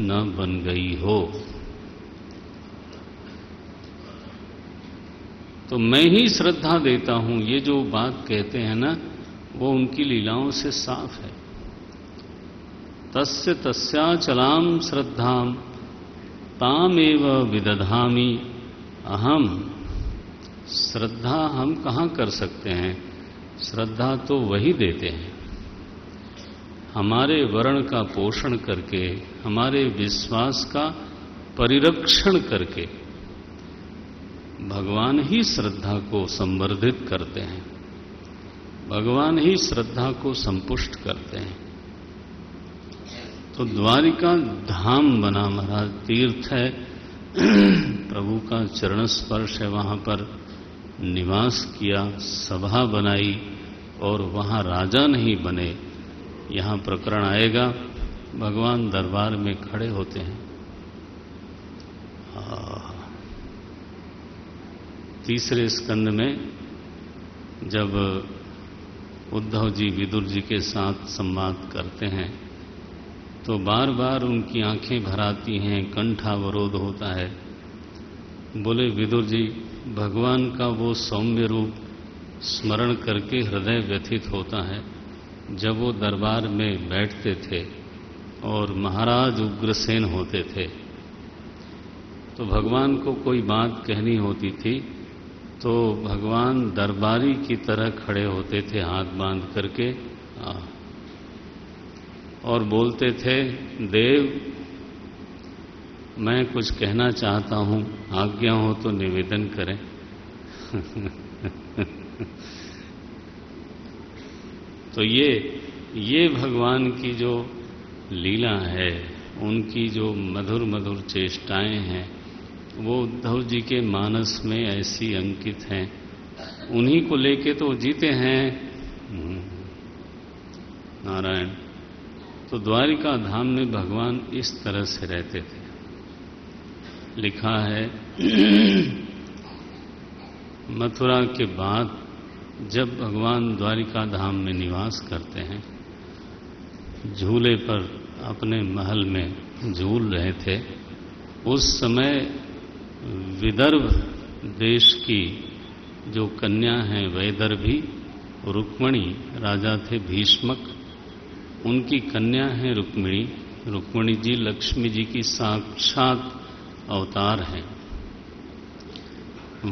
न बन गई हो। तो मैं ही श्रद्धा देता हूं, ये जो बात कहते हैं ना, वो उनकी लीलाओं से साफ है। तस्य तस्याचलाम श्रद्धाम तामेव विदधामि अहम। श्रद्धा हम कहाँ कर सकते हैं? श्रद्धा तो वही देते हैं, हमारे वर्ण का पोषण करके, हमारे विश्वास का परिरक्षण करके भगवान ही श्रद्धा को संवर्धित करते हैं, भगवान ही श्रद्धा को संपुष्ट करते हैं। तो द्वारिका धाम बना महाराज, तीर्थ है, प्रभु का चरण स्पर्श है, वहां पर निवास किया, सभा बनाई और वहां राजा नहीं बने। यहां प्रकरण आएगा, भगवान दरबार में खड़े होते हैं। तीसरे स्कंद में जब उद्धव जी विदुर जी के साथ संवाद करते हैं तो बार बार उनकी आंखें भर आती हैं, कंठावरोध होता है। बोले विदुर जी, भगवान का वो सौम्य रूप स्मरण करके हृदय व्यथित होता है। जब वो दरबार में बैठते थे और महाराज उग्रसेन होते थे तो भगवान को कोई बात कहनी होती थी तो भगवान दरबारी की तरह खड़े होते थे, हाथ बांध करके, और बोलते थे, देव मैं कुछ कहना चाहता हूं, आज्ञा हो तो निवेदन करें। तो ये भगवान की जो लीला है, उनकी जो मधुर मधुर चेष्टाएं हैं, वो उद्धव जी के मानस में ऐसी अंकित हैं, उन्हीं को लेके तो जीते हैं नारायण। तो द्वारिका धाम में भगवान इस तरह से रहते थे। लिखा है मथुरा के बाद जब भगवान द्वारिका धाम में निवास करते हैं, झूले पर अपने महल में झूल रहे थे, उस समय विदर्भ देश की जो कन्या हैं वैदर्भी, रुक्मिणी, राजा थे भीष्मक, उनकी कन्या है रुक्मिणी। रुक्मिणी जी लक्ष्मी जी की साक्षात अवतार हैं।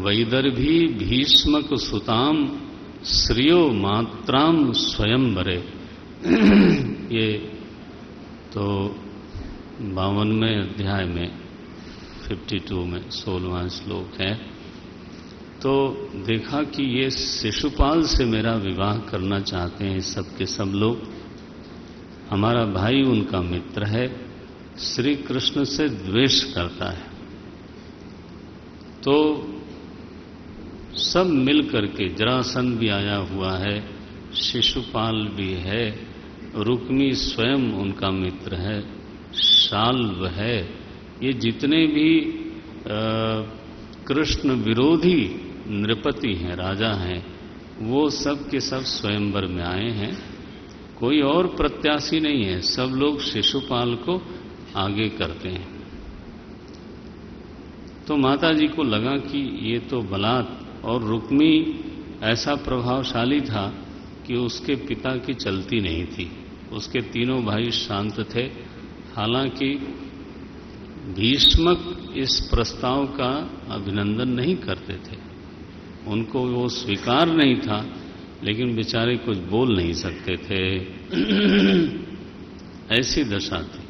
वैदर्भी भीष्मक सुताम श्रियो मात्राम स्वयंवरे। ये तो 52वें अध्याय में 52 में 16वां श्लोक है। तो देखा कि ये शिशुपाल से मेरा विवाह करना चाहते हैं सब के सब लोग। हमारा भाई उनका मित्र है, श्री कृष्ण से द्वेष करता है। तो सब मिल करके, जरासंध भी आया हुआ है, शिशुपाल भी है, रुक्मी स्वयं उनका मित्र है, शाल्व है, ये जितने भी कृष्ण विरोधी नृपति हैं, राजा हैं, वो सब के सब स्वयंवर में आए हैं। कोई और प्रत्याशी नहीं है, सब लोग शिशुपाल को आगे करते हैं। तो माता जी को लगा कि ये तो बलात्, और रुक्मी ऐसा प्रभावशाली था कि उसके पिता की चलती नहीं थी। उसके तीनों भाई शांत थे। हालांकि भीष्मक इस प्रस्ताव का अभिनंदन नहीं करते थे, उनको वो स्वीकार नहीं था, लेकिन बेचारे कुछ बोल नहीं सकते थे। ऐसी दशा थी।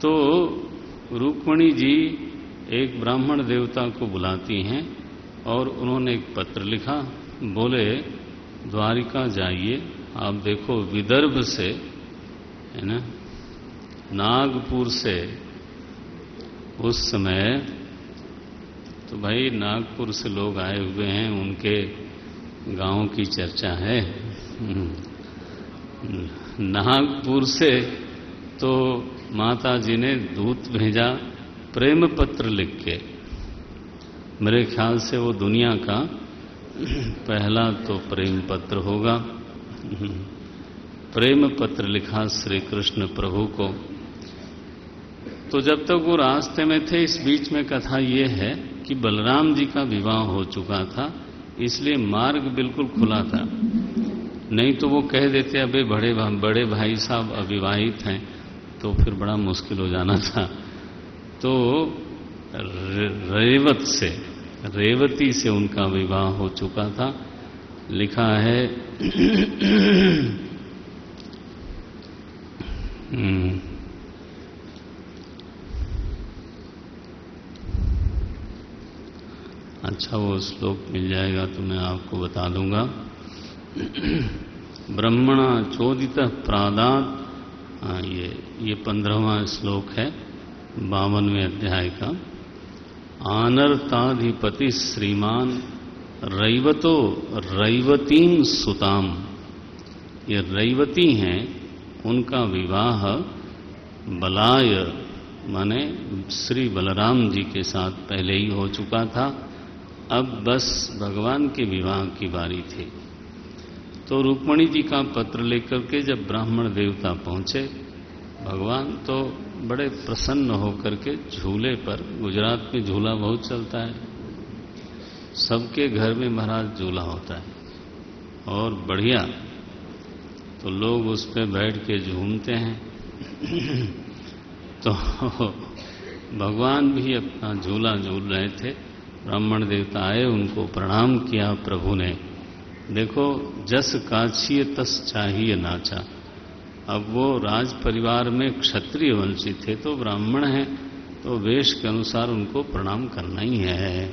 तो रुक्मिणी जी एक ब्राह्मण देवता को बुलाती हैं और उन्होंने एक पत्र लिखा। बोले द्वारिका जाइए, आप देखो विदर्भ से, है ना, नागपुर से, उस समय तो भाई नागपुर से लोग आए हुए हैं, उनके गांव की चर्चा है। नागपुर से तो माता जी ने दूत भेजा प्रेम पत्र लिख के। मेरे ख्याल से वो दुनिया का पहला तो प्रेम पत्र होगा। प्रेम पत्र लिखा श्री कृष्ण प्रभु को। तो जब तक वो रास्ते में थे, इस बीच में कथा ये है कि बलराम जी का विवाह हो चुका था, इसलिए मार्ग बिल्कुल खुला था। नहीं तो वो कह देते अबे बड़े भाई साहब अविवाहित हैं, तो फिर बड़ा मुश्किल हो जाना था। तो रेवती से उनका विवाह हो चुका था। लिखा है अच्छा, वो श्लोक मिल जाएगा तो मैं आपको बता दूंगा। ब्रह्मणा चोदित प्रादात, ये 15वां श्लोक है 52वें अध्याय का। आनर्ताधिपति श्रीमान रैवतो रैवतीं सुताम, ये रैवती हैं, उनका विवाह बलाय माने श्री बलराम जी के साथ पहले ही हो चुका था। अब बस भगवान के विवाह की बारी थी। तो रुक्मणी जी का पत्र लेकर के जब ब्राह्मण देवता पहुंचे, भगवान तो बड़े प्रसन्न होकर के झूले पर, गुजरात में झूला बहुत चलता है, सबके घर में महाराज झूला होता है और बढ़िया, तो लोग उस पर बैठ के झूमते हैं। तो भगवान भी अपना झूला झूल रहे थे। ब्राह्मण देवता आए, उनको प्रणाम किया प्रभु ने। देखो, जस काछिए तस चाहिए नाचा। अब वो राज परिवार में क्षत्रिय वंशी थे, तो ब्राह्मण हैं, तो वेश के अनुसार उनको प्रणाम करना ही है।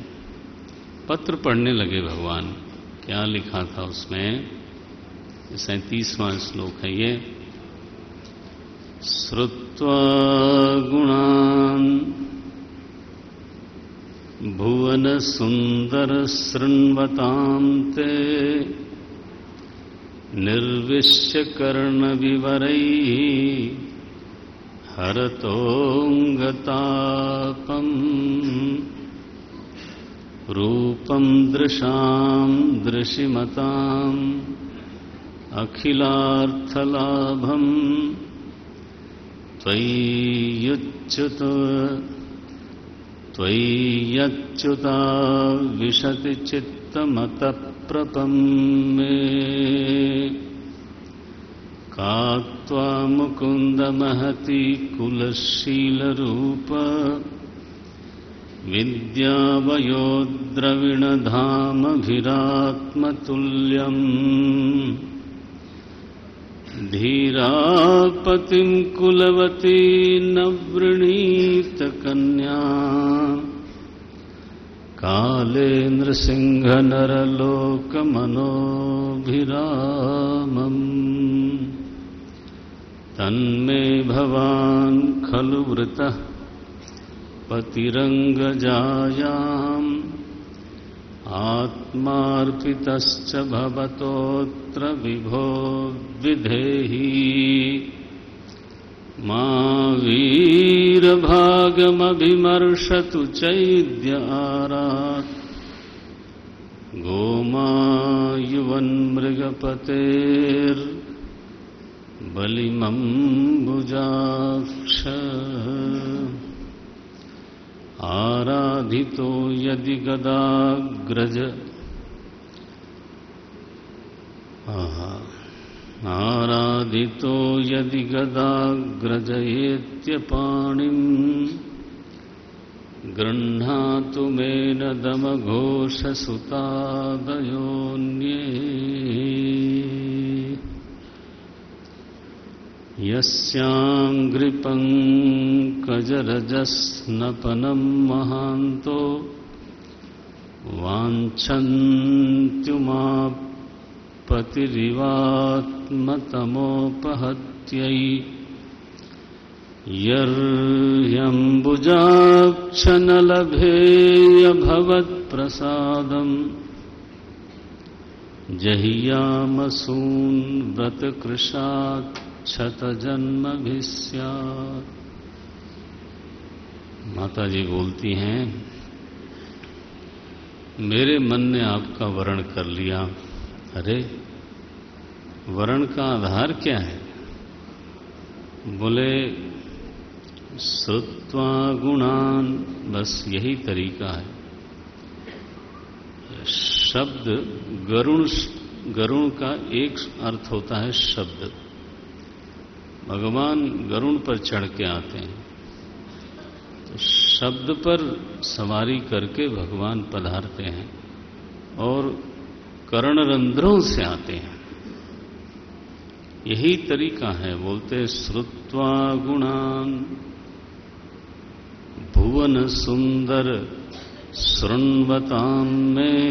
पत्र पढ़ने लगे भगवान। क्या लिखा था उसमें? 37वां श्लोक है ये। श्रुत्वा गुणान् भुवन सुंदर शृण्वतां ते निर्विश्य कर्ण विवरैः हरतोऽङ्गतापम् रूपं दृशां दृशिमताम् अखिलार्थलाभम् त्वय्यच्युता विशति चित्तमतः प्रपम्मे का त्वा मुकुन्द महती कुलशीलरूप विद्यावयोद्रविणधामभिरात्मतुल्यम् धीरापतिं कुलवती न वृणीत कन्या काले नृसिंहनरलोकमनोभिरामम् तन्मे भवान् खलु वृतः पतिरंगजायाम् आत्मार्पितश्च भवतोऽत्र विभो विधेहि मा वीरभागमभिमर्शतु चैद्य आरात् गोमायुवन्मृगपतेर्बलिमम्बुजाक्ष आराधितो यदि गदाग्रज आराधितो यदि गदाग्रजयेत्य पाणिम् गृह्णातु मेन दमघोषसुतादयोन्ये यस्याङ्घ्रिपङ्कजरजस्नपनं महान्तो वाञ्छन्त्युमापतिरिवात्मतमोपहत्यै यर्यम्बुजाक्षनलभेयभवत्प्रसादम् जहियामसून् व्रतकृशात् क्षतजन्म भी स्यात्। माता जी बोलती हैं, मेरे मन ने आपका वर्ण कर लिया। अरे वर्ण का आधार क्या है? बोले श्रुत्वा गुणान, बस यही तरीका है। शब्द गरुण का एक अर्थ होता है शब्द। भगवान गरुण पर चढ़ के आते हैं, तो शब्द पर सवारी करके भगवान पधारते हैं और कर्णरंध्रों से आते हैं। यही तरीका है। बोलते श्रुत्वा गुणान भुवन सुंदर शृण्वतां में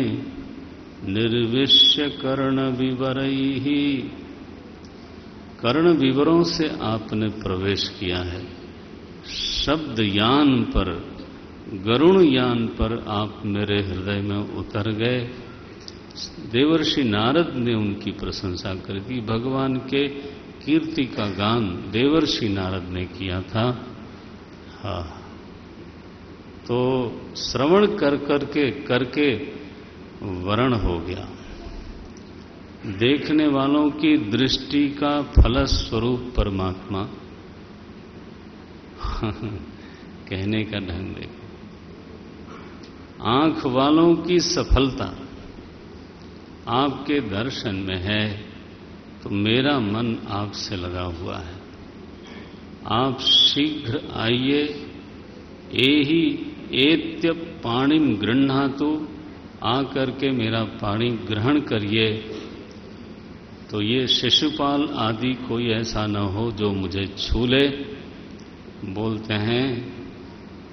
निर्विश्य कर्ण विवरैहि। कर्ण विवरों से आपने प्रवेश किया है। शब्द यान पर, गरुण यान पर आप मेरे हृदय में उतर गए। देवर्षि नारद ने उनकी प्रशंसा कर दी। भगवान के कीर्ति का गान देवर्षि नारद ने किया था। हाँ, तो श्रवण करके वरण हो गया। देखने वालों की दृष्टि का फलस्वरूप परमात्मा। कहने का ढंग देखो, आंख वालों की सफलता आपके दर्शन में है, तो मेरा मन आपसे लगा हुआ है। आप शीघ्र आइए। एहि एत्य पाणिम गृह्णातु, आकर के मेरा पाणी ग्रहण करिए। तो ये शिशुपाल आदि कोई ऐसा न हो जो मुझे छू ले। बोलते हैं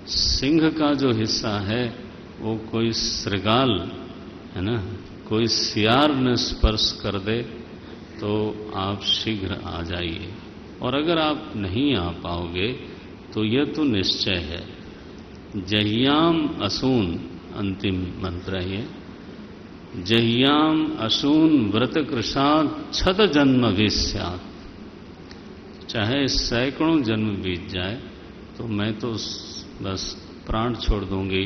सिंह का जो हिस्सा है वो कोई श्रृगाल है ना, कोई सियार न स्पर्श कर दे तो आप शीघ्र आ जाइए। और अगर आप नहीं आ पाओगे तो यह तो निश्चय है। जह्याम असून, अंतिम मंत्र है। जह्याम असून व्रत कृशात छत जन्म भी स्यात्। चाहे सैकड़ों जन्म बीत जाए तो मैं तो बस प्राण छोड़ दूंगी,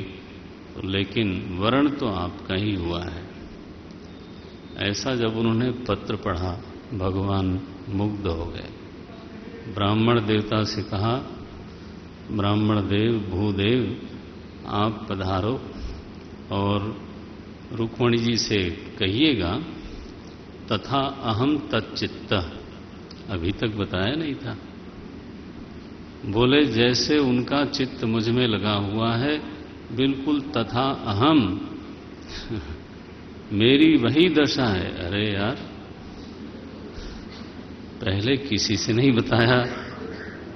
लेकिन वर्ण तो आपका ही हुआ है। ऐसा जब उन्होंने पत्र पढ़ा, भगवान मुग्ध हो गए। ब्राह्मण देवता से कहा, ब्राह्मण देव भूदेव आप पधारो और रुक्मणी जी से कहिएगा तथा अहम तच्चित्त। अभी तक बताया नहीं था। बोले जैसे उनका चित्त मुझ में लगा हुआ है, बिल्कुल तथा अहम मेरी वही दशा है। अरे यार, पहले किसी से नहीं बताया।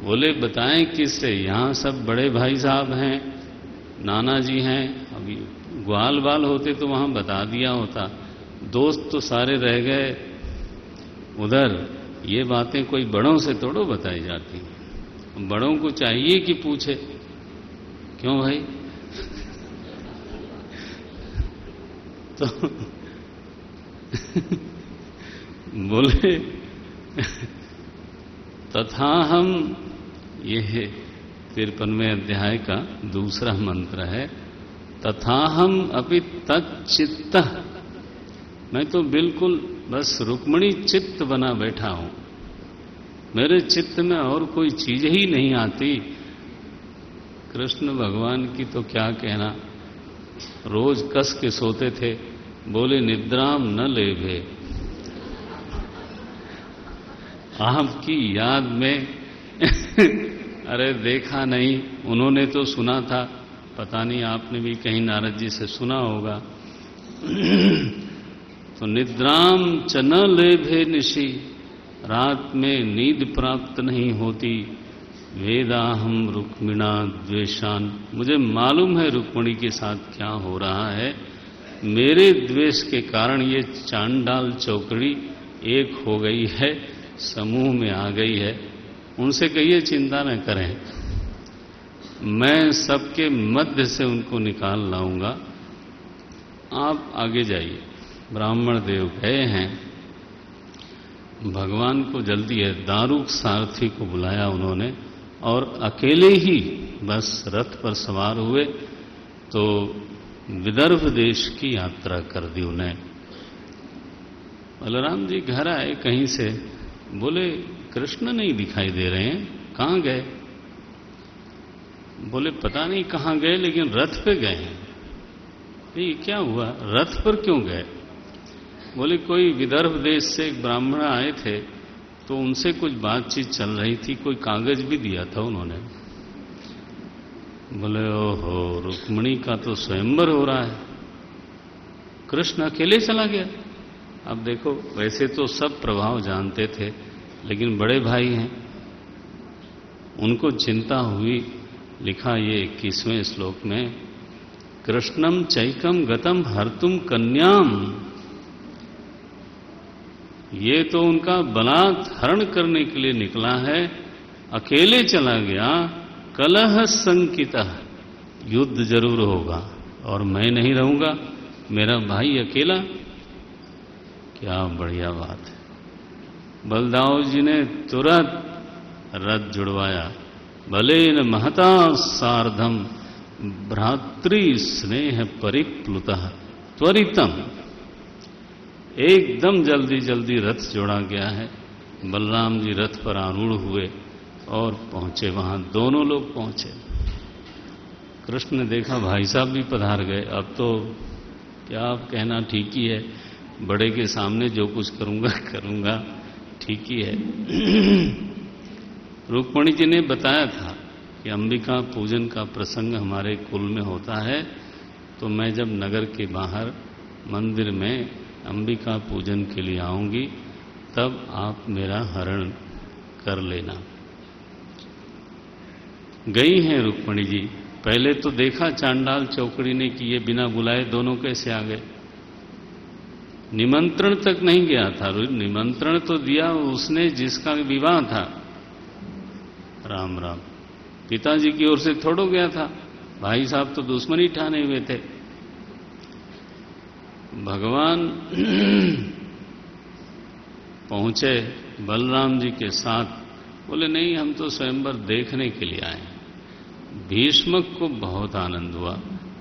बोले बताएं किससे? यहां सब बड़े भाई साहब हैं, नाना जी हैं। अभी ग्वाल बाल होते तो वहां बता दिया होता। दोस्त तो सारे रह गए उधर। ये बातें कोई बड़ों से थोड़ो बताई जाती। बड़ों को चाहिए कि पूछे, क्यों भाई? तो बोले तथा हम, ये 53वें अध्याय का दूसरा मंत्र है। तथा हम अपि तच्चित्त, मैं तो बिल्कुल बस रुक्मणी चित्त बना बैठा हूं। मेरे चित्त में और कोई चीज ही नहीं आती। कृष्ण भगवान की तो क्या कहना, रोज कस के सोते थे। बोले निद्राम न लेभे, आपकी याद में अरे देखा नहीं, उन्होंने तो सुना था, पता नहीं आपने भी कहीं नारद जी से सुना होगा। तो निद्राम च न लेभे निशि, रात में नींद प्राप्त नहीं होती। वेदाहम रुक्मिणा द्वेषान, मुझे मालूम है रुक्मिणी के साथ क्या हो रहा है। मेरे द्वेष के कारण ये चांडाल चौकड़ी एक हो गई है, समूह में आ गई है। उनसे कहिए चिंता न करें, मैं सबके मध्य से उनको निकाल लाऊंगा। आप आगे जाइए। ब्राह्मण देव गए हैं। भगवान को जल्दी है। दारुक सारथी को बुलाया उन्होंने और अकेले ही बस रथ पर सवार हुए तो विदर्भ देश की यात्रा कर दी उन्हें। बलराम जी घर आए कहीं से, बोले कृष्ण नहीं दिखाई दे रहे हैं, कहां गए? बोले पता नहीं कहां गए, लेकिन रथ पे गए हैं। ये क्या हुआ, रथ पर क्यों गए? बोले कोई विदर्भ देश से एक ब्राह्मण आए थे, तो उनसे कुछ बातचीत चल रही थी, कोई कागज भी दिया था उन्होंने। बोले ओहो, रुक्मिणी का तो स्वयंवर हो रहा है, कृष्ण अकेले चला गया। अब देखो, वैसे तो सब प्रभाव जानते थे, लेकिन बड़े भाई हैं, उनको चिंता हुई। लिखा ये 21वें श्लोक में, कृष्णम चैकम गतम हर्तुम कन्याम। ये तो उनका बलात् हरण करने के लिए निकला है, अकेले चला गया। कलह संकितः, युद्ध जरूर होगा और मैं नहीं रहूंगा, मेरा भाई अकेला। क्या बढ़िया बात है। बलदाऊ जी ने तुरंत रथ जुड़वाया। भले न महता सार्धम भ्रातृ स्नेह परिप्लुतः त्वरितम। एकदम जल्दी जल्दी रथ जोड़ा गया है। बलराम जी रथ पर आरूढ़ हुए और पहुंचे, वहां दोनों लोग पहुंचे। कृष्ण ने देखा भाई साहब भी पधार गए। अब तो क्या आप कहना ठीक ही है, बड़े के सामने जो कुछ करूंगा करूंगा, ठीक ही है। रुक्मिणी जी ने बताया था कि अंबिका पूजन का प्रसंग हमारे कुल में होता है, तो मैं जब नगर के बाहर मंदिर में अंबिका पूजन के लिए आऊंगी, तब आप मेरा हरण कर लेना। गई हैं रुक्मिणी जी। पहले तो देखा चांडाल चौकड़ी ने कि ये बिना बुलाए दोनों कैसे आ गए। निमंत्रण तक नहीं गया था, निमंत्रण तो दिया उसने जिसका विवाह था। राम राम, पिताजी की ओर से थोड़ो गया था, भाई साहब तो दुश्मनी ठाने हुए थे। भगवान पहुंचे बलराम जी के साथ। बोले नहीं, हम तो स्वयंवर देखने के लिए आए। भीष्मक को बहुत आनंद हुआ,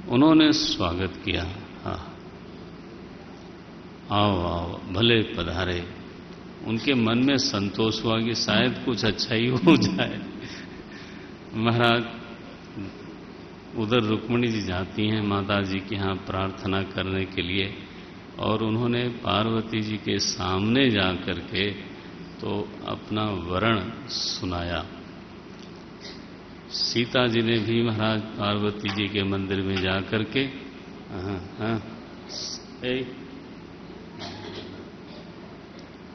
उन्होंने स्वागत किया। हाँ, आओ आओ, भले पधारे। उनके मन में संतोष हुआ कि शायद कुछ अच्छा ही हो जाए। महाराज, उधर रुक्मिणी जी जाती हैं माता जी के यहाँ प्रार्थना करने के लिए, और उन्होंने पार्वती जी के सामने जा करके तो अपना वरण सुनाया। सीता जी ने भी महाराज पार्वती जी के मंदिर में जा करके,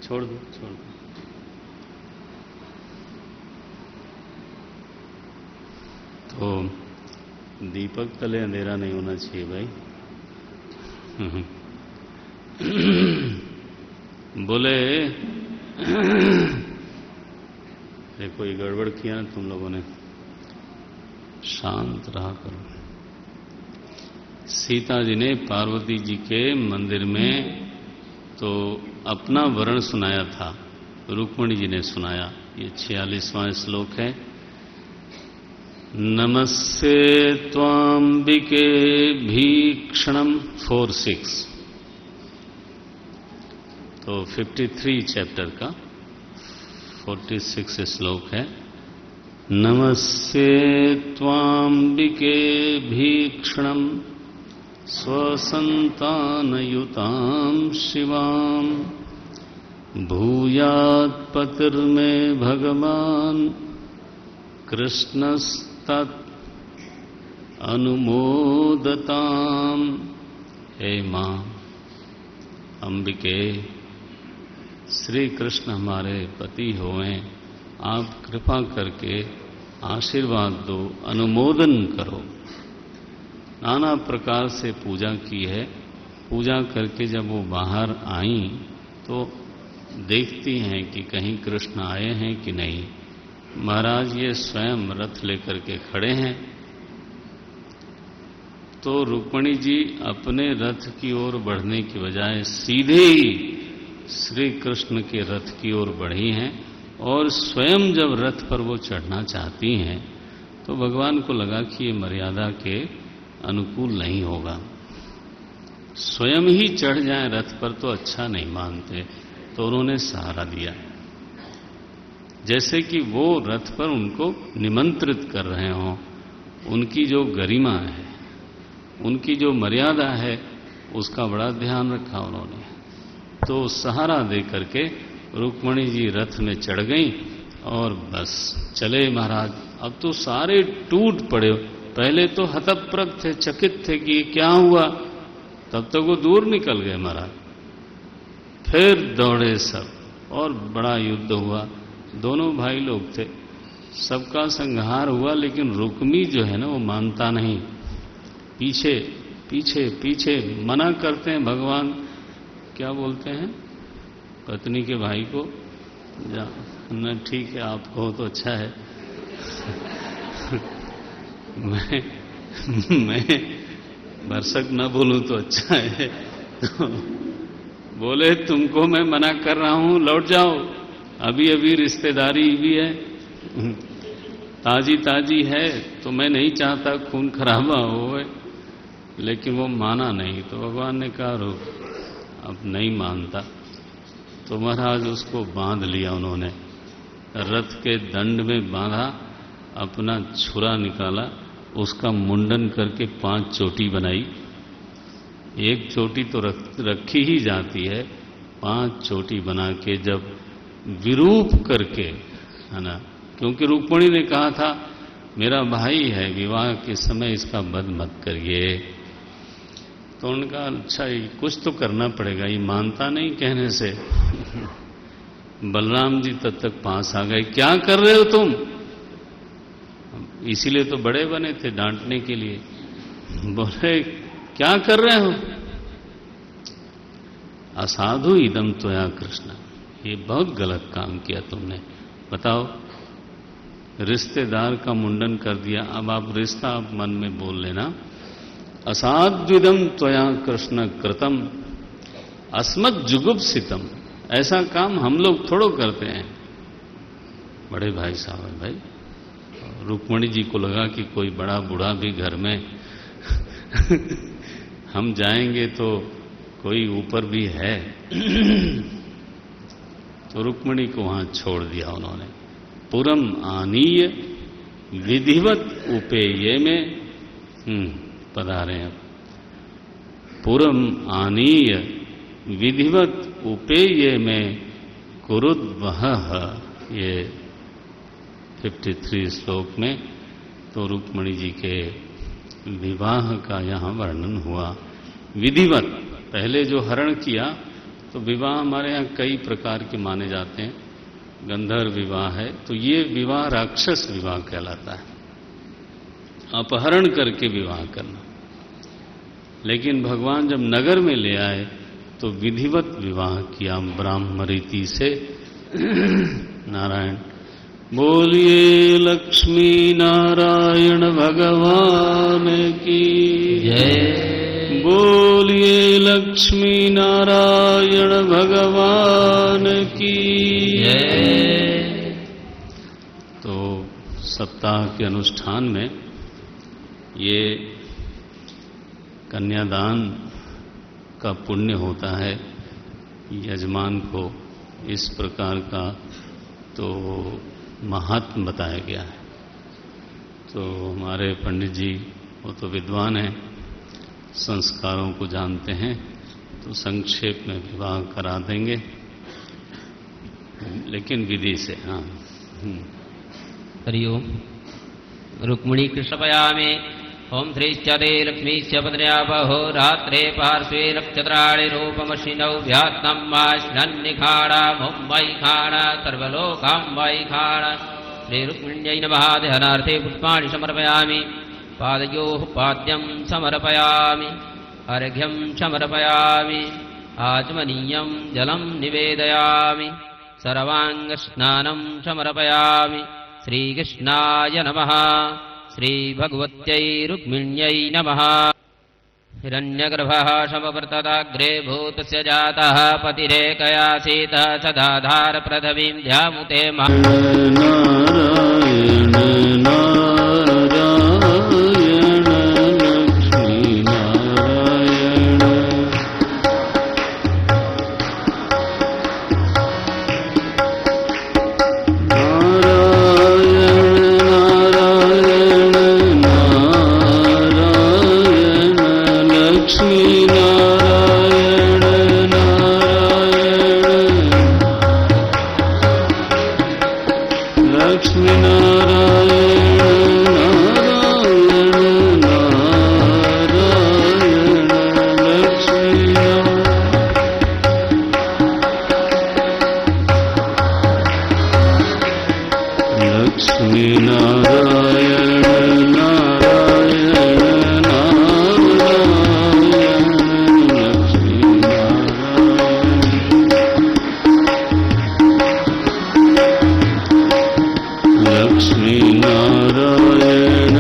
छोड़ दो छोड़ दो। तो दीपक तले अंधेरा नहीं होना चाहिए भाई। बोले देखो, ये गड़बड़ किया ना तुम लोगों ने, शांत रहा करो। सीता जी ने पार्वती जी के मंदिर में तो अपना वर्ण सुनाया था, रुक्मिणी जी ने सुनाया। ये 46वां श्लोक है। नमस्ते त्वांबिके भीक्षणम 4-6। तो 53 चैप्टर का 46 श्लोक है। नमस्ते त्वांबिके भीक्षणम स्वसंतानयुतां शिवां भूयात्पतिर्मे भगवान् कृष्णस्तत् अनुमोदताम्। हे मां अंबिके, श्री कृष्ण हमारे पति होएं, आप कृपा करके आशीर्वाद दो, अनुमोदन करो। नाना प्रकार से पूजा की है। पूजा करके जब वो बाहर आई तो देखती हैं कि कहीं कृष्ण आए हैं कि नहीं। महाराज ये स्वयं रथ लेकर के खड़े हैं। तो रुक्मिणी जी अपने रथ की ओर बढ़ने की बजाय सीधे ही श्री कृष्ण के रथ की ओर बढ़ी हैं, और स्वयं जब रथ पर वो चढ़ना चाहती हैं तो भगवान को लगा कि ये मर्यादा के अनुकूल नहीं होगा। स्वयं ही चढ़ जाएं रथ पर तो अच्छा नहीं मानते, तो उन्होंने सहारा दिया, जैसे कि वो रथ पर उनको निमंत्रित कर रहे हों। उनकी जो गरिमा है, उनकी जो मर्यादा है, उसका बड़ा ध्यान रखा उन्होंने। तो सहारा दे करके रुक्मणी जी रथ में चढ़ गईं और बस चले महाराज। अब तो सारे टूट पड़े, पहले तो हतप्रभ थे, चकित थे कि ये क्या हुआ, तब तक वो दूर निकल गए महाराज। फिर दौड़े सब और बड़ा युद्ध हुआ। दोनों भाई लोग थे, सबका संहार हुआ, लेकिन रुक्मी जो है ना वो मानता नहीं, पीछे पीछे पीछे मना करते हैं। भगवान क्या बोलते हैं पत्नी के भाई को, न ठीक है आप कहो तो अच्छा है मैं भरसक न बोलूं तो अच्छा है। तो बोले तुमको मैं मना कर रहा हूं, लौट जाओ, अभी अभी रिश्तेदारी भी है, ताजी ताजी है, तो मैं नहीं चाहता खून खराबा हो। लेकिन वो माना नहीं, तो भगवान ने कहा रुक, अब नहीं मानता। तो महाराज उसको बांध लिया उन्होंने, रथ के दंड में बांधा, अपना छुरा निकाला, उसका मुंडन करके 5 चोटी बनाई। एक चोटी तो रखी ही जाती है, 5 चोटी बना के जब विरूप करके, है ना, क्योंकि रुक्मिणी ने कहा था मेरा भाई है, विवाह के समय इसका वध मत करिए। तो उन्होंने कहा अच्छा कुछ तो करना पड़ेगा, ये मानता नहीं कहने से। बलराम जी तब तक पास आ गए, क्या कर रहे हो तुम, इसीलिए तो बड़े बने थे डांटने के लिए। बोले क्या कर रहे हो, असाधु इदम त्वया कृष्ण, ये बहुत गलत काम किया तुमने। बताओ, रिश्तेदार का मुंडन कर दिया, अब आप रिश्ता आप मन में बोल लेना, असाध्विदम त्वया कृष्ण कृतम अस्मत् जुगुप्सितम, ऐसा काम हम लोग थोड़ो करते हैं। बड़े भाई साहब है भाई। रुक्मिणी जी को लगा कि कोई बड़ा बूढ़ा भी घर में हम जाएंगे तो कोई ऊपर भी है। तो रुक्मिणी को वहां छोड़ दिया उन्होंने। पुरम आनीय विधिवत उपेये में पधारे हैं। पुरम आनीय विधिवत उपेये में कुरुद्वह, ये 53 श्लोक में तो रुक्मिणी जी के विवाह का यहाँ वर्णन हुआ। विधिवत, पहले जो हरण किया, तो विवाह हमारे यहाँ कई प्रकार के माने जाते हैं। गंधर्व विवाह है, तो ये विवाह राक्षस विवाह कहलाता है, अपहरण करके विवाह करना। लेकिन भगवान जब नगर में ले आए तो विधिवत विवाह किया ब्राह्म रीति से। नारायण बोलिए लक्ष्मी नारायण भगवान की जय। बोलिए लक्ष्मी नारायण भगवान की जय। तो सप्ताह के अनुष्ठान में ये कन्यादान का पुण्य होता है यजमान को, इस प्रकार का तो महात्म बताया गया है। तो हमारे पंडित जी वो तो विद्वान हैं, संस्कारों को जानते हैं, तो संक्षेप में विवाह करा देंगे, लेकिन विधि से। हाँ, हरिओम। रुक्मिणी कृष्णपयामे ओम श्रीश्चते लक्ष्मीश्च पत्न्यापहो रात्रे पार्श्वे नक्षत्राणि रूपमश्विनौ व्यात्तं वाश्नन्निखाणा मुम्बै खाणा सर्वलोकाम्बै खाणा। श्रीरुक्मिण्यै नमः। ध्यानार्थे पुष्पाणि समर्पयामि। पादयोः पाद्यं समर्पयामि, अर्घ्यं समर्पयामि, आचमनीयं जलं निवेदयामि, सर्वाङ्गस्नानं समर्पयामि। श्रीकृष्णाय नमः। श्रीभगवत्यै रुक्मिण्यै नमः। हिरण्यगर्भः समवर्तताग्रे भूतस्य जातः पतिरेकया सीतः सदाधार पृथिवीं ध्यामुते नारायण नारायण लक्ष्मी नारायण लक्ष्मी नारायण